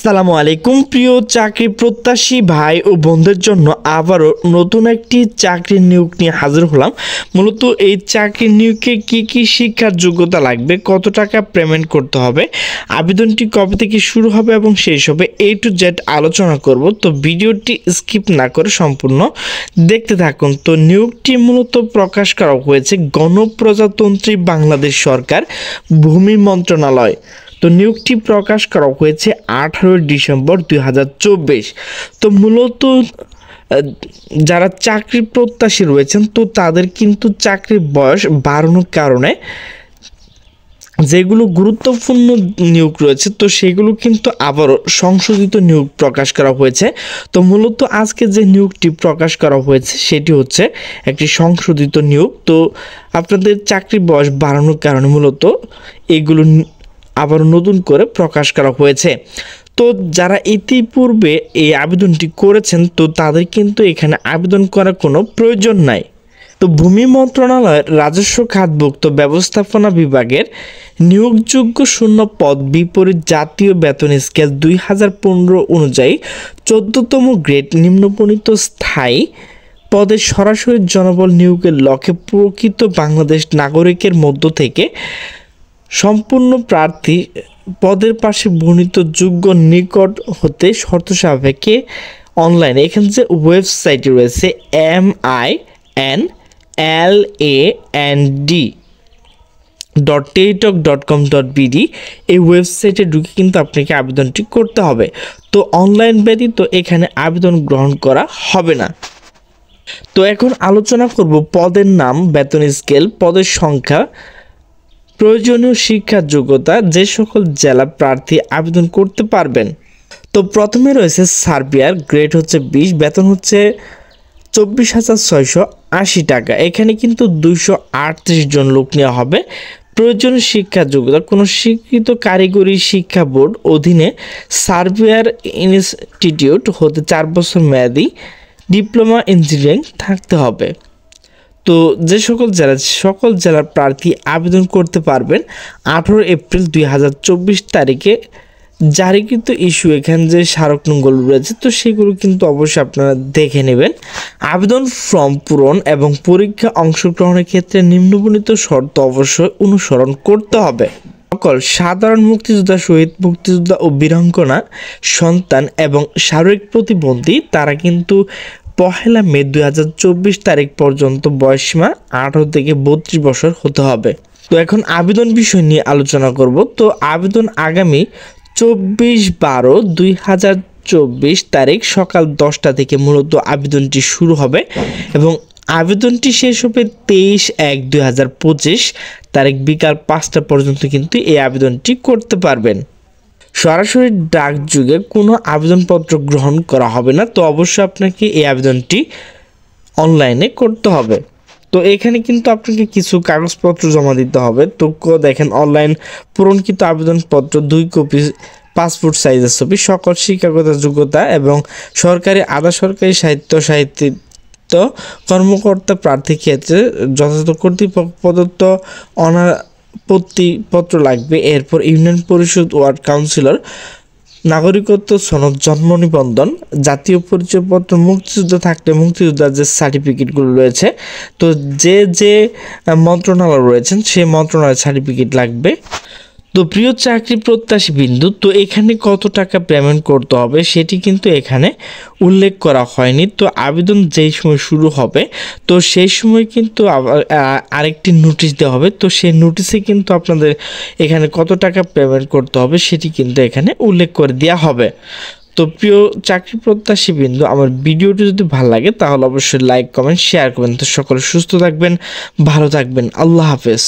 আসসালামু আলাইকুম প্রিয় চাকরি প্রত্যাশী ভাই ও বোনদের জন্য আবারও নতুন একটি চাকরি নিয়োগ নিয়ে হাজির হলাম। মূলত এই চাকরি নিয়োগে কি শিক্ষার যোগ্যতা লাগবে, কত টাকা পেমেন্ট করতে হবে, আবেদনটি কবে থেকে শুরু হবে এবং সেই সবে A to Z আলোচনা করব। তো ভিডিওটি স্কিপ না করে সম্পূর্ণ দেখতে থাকুন। তো নিয়োগটি মূলত প্রকাশ করা হয়েছে গণপ্রজাতন্ত্রী বাংলাদেশ সরকার ভূমি মন্ত্রণালয়। তো নিয়োগটি প্রকাশ করা হয়েছে 18 ডিসেম্বর 2024। তো মূলত যারা চাকরি প্রত্যাশী রয়েছেন তো তাদের কিন্তু চাকরির বয়স বাড়ানোর কারণে যেগুলো গুরুত্বপূর্ণ নিয়োগ রয়েছে তো সেগুলো কিন্তু আবারও সংশোধিত নিয়োগ প্রকাশ করা হয়েছে। তো মূলত আজকে যে নিয়োগটি প্রকাশ করা হয়েছে সেটি হচ্ছে একটি সংশোধিত নিয়োগ। তো আপনাদের চাকরির বয়স বাড়ানোর কারণে মূলত এগুলো আবার নতুন করে প্রকাশ করা হয়েছে। তো যারা ইতিপূর্বে এই আবেদনটি করেছেন তো তাদের কিন্তু এখানে আবেদন করার কোনো প্রয়োজন নাই। তো ভূমি মন্ত্রণালয়ের রাজস্ব খাতভুক্ত ব্যবস্থাপনা বিভাগের নিয়োগযোগ্য শূন্য পদ বিপরীত জাতীয় বেতন স্কেল 2015 অনুযায়ী 14তম গ্রেড নিম্নবর্ণিত স্থায়ী পদে সরাসরি জনবল নিয়োগের লক্ষ্যে প্রকৃত বাংলাদেশ নাগরিকের মধ্য থেকে সম্পূর্ণ প্রার্থী পদের পাশে বর্ণিত যোগ্য নিকট হতে শর্ত সাপেক্ষে অনলাইনে এখানে যে ওয়েবসাইটটি রয়েছে MINLAND.টেলিটক.com.bd এই ওয়েবসাইটে ঢুকে কিন্তু আপনাকে আবেদনটি করতে হবে। তো অনলাইন ব্যতীত এখানে আবেদন গ্রহণ করা হবে না। তো এখন আলোচনা করব পদের নাম, বেতন স্কেল, পদের সংখ্যা, প্রয়োজনীয় শিক্ষার যোগ্যতা, যে সকল জেলা প্রার্থী আবেদন করতে পারবেন। তো প্রথমে রয়েছে সার্বিয়ার, গ্রেড হচ্ছে 20, বেতন হচ্ছে 24,680 টাকা। এখানে কিন্তু 238 জন লোক নেওয়া হবে। প্রয়োজনীয় শিক্ষার যোগ্যতা কোনো স্বীকৃত কারিগরি শিক্ষা বোর্ড অধীনে সার্বিয়ার ইনস্টিটিউট হতে 4 বছর মেয়াদী ডিপ্লোমা ইঞ্জিনিয়ারিং থাকতে হবে। তো যে সকল জেলার প্রার্থী আবেদন করতে পারবেন 18 এপ্রিল 2024 তারিখে জারিকৃত ইস্যু এখানে যে স্মারক নংগুলো রয়েছে তো সেগুলো কিন্তু অবশ্যই আপনারা দেখে নেবেন। আবেদন ফর্ম পূরণ এবং পরীক্ষা অংশগ্রহণের ক্ষেত্রে নিম্নবর্ণিত শর্ত অবশ্যই অনুসরণ করতে হবে। সকল সাধারণ মুক্তিযোদ্ধা, শহীদ মুক্তিযোদ্ধা ও বীরাঙ্গনা সন্তান এবং শারীরিক প্রতিবন্ধী তারা কিন্তু 1 মে 2024 তারিখ পর্যন্ত বয়সসীমা 18 থেকে 32 বছর হতে হবে। তো এখন আবেদন বিষয় নিয়ে আলোচনা করব। তো আবেদন আগামী 24/12/2024 তারিখ সকাল 10টা থেকে মূলত আবেদনটি শুরু হবে এবং আবেদনটি শেষ হবে 23/1/2025 তারিখ বিকাল 5টা পর্যন্ত কিন্তু এই আবেদনটি করতে পারবেন। সরাসরি ডাকযোগে কোনো আবেদনপত্র গ্রহণ করা হবে না। তো অবশ্যই আপনাকে এই আবেদনটি অনলাইনে করতে হবে। তো এখানে কিন্তু আপনাকে কিছু কাগজপত্র জমা দিতে হবে। তো দেখেন অনলাইন পূরণকৃত আবেদনপত্র 2 কপি, পাসপোর্ট সাইজের ছবি, সকল শিক্ষাগত যোগ্যতা এবং সরকারি আধা সরকারি সাহিত্য কর্মকর্তা প্রার্থী ক্ষেত্রে যথাযথ কর্তৃপক্ষ প্রদত্ত অনাপত্তিপত্র লাগবে। এরপর ইউনিয়ন পরিষদ, ওয়ার্ড কাউন্সিলর, নাগরিকত্ব সনদ, জন্ম নিবন্ধন, জাতীয় পরিচয়পত্র, মুক্তিযুদ্ধ থাকলে মুক্তিযোদ্ধার যে সার্টিফিকেটগুলো রয়েছে তো যে মন্ত্রণালয় রয়েছেন সেই মন্ত্রণালয়ের সার্টিফিকেট লাগবে। তো প্রিয় চাকরি প্রত্যাশী বিন্দু, তো এখানে কত টাকা পেমেন্ট করতে হবে সেটি কিন্তু এখানে উল্লেখ করা হয়নি। তো আবেদন যেই সময় শুরু হবে তো সেই সময় কিন্তু আরেকটি নোটিশ দেওয়া হবে। তো সেই নোটিশে কিন্তু আপনাদের এখানে কত টাকা পেমেন্ট করতে হবে সেটি কিন্তু এখানে উল্লেখ করে দেওয়া হবে। তো প্রিয় চাকরি প্রত্যাশী বিন্দু, আমার ভিডিওটি যদি ভালো লাগে তাহলে অবশ্যই লাইক, কমেন্ট, শেয়ার করবেন। তো সকলে সুস্থ থাকবেন, ভালো থাকবেন। আল্লাহ হাফেজ।